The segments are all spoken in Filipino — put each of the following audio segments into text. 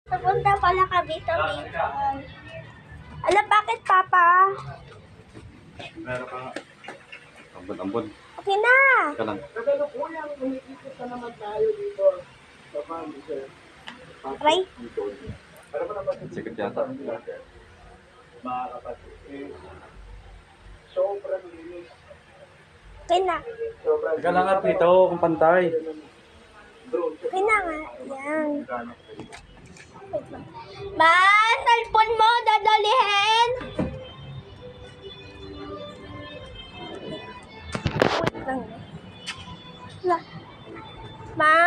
Pupunta pala kami sa Bicol. Alam bakit, Papa? Meron ka nga. Ambon-ambon. Okay na. Ka lang. Kasalukuyang umikikit na naman tayo dito sa Pamisa. Aray. Ano ba naman Sikat yata. mga kapatid? Sobrang linis. Okay na. Sobrang Teka lang at ito kung pantay. Okay na nga. Yan. Wait lang. Ma, cellphone mo, dadalihin. Wait lang. La. Ma?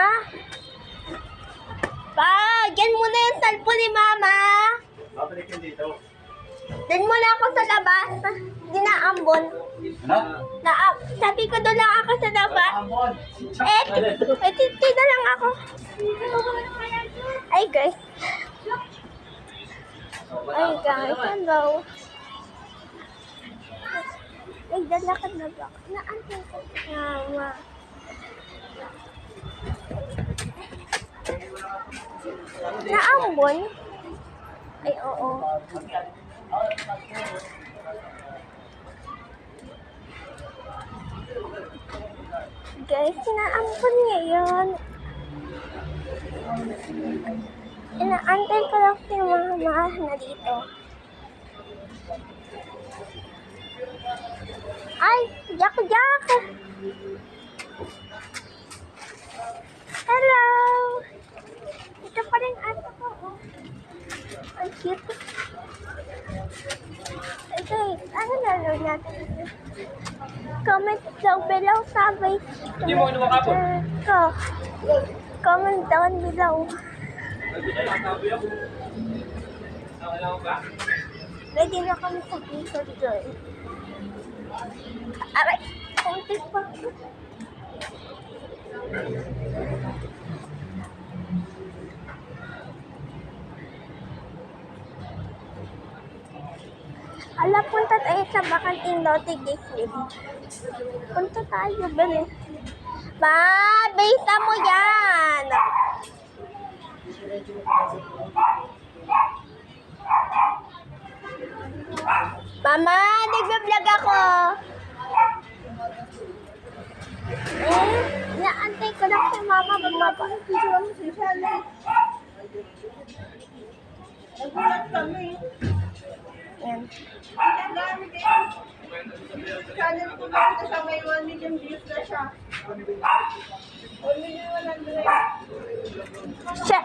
Pa, dyan muna yung cellphone ni Mama. Babalik yun dito. Dyan muna ako sa labas. Hindi na ambon. Ano? Sabi ko doon lang ako sa labas. Tita lang ako. Ay, guys. Ay, guys. Hello. Ay, dalakad na ba? Naantay ko. Mama. Naambon? Ay, oo. Guys, sinaampun ngayon. Inaantay ko lang si Mama na dito. Ay, Jack! Hello! Ito pa rin ato ko. Oh. Ang cute. Okay, ano lalo natin? Comment down below sabay. Hindi mo lumakapon. Ko. Comment down below. Ready na kami sa picture girl. Aray, konti pa. Ala, punta tayo sa bakanting lote Gislim. Punta tayo, bali. Ma, bisa mo yan! Mama, nagbablog ako. Naantay ko lang si Mama bumaba. Nagulat kami. Yan. Ang dami din. Channel ko lang sa may 1 million views na siya. 1 million 100. Siya.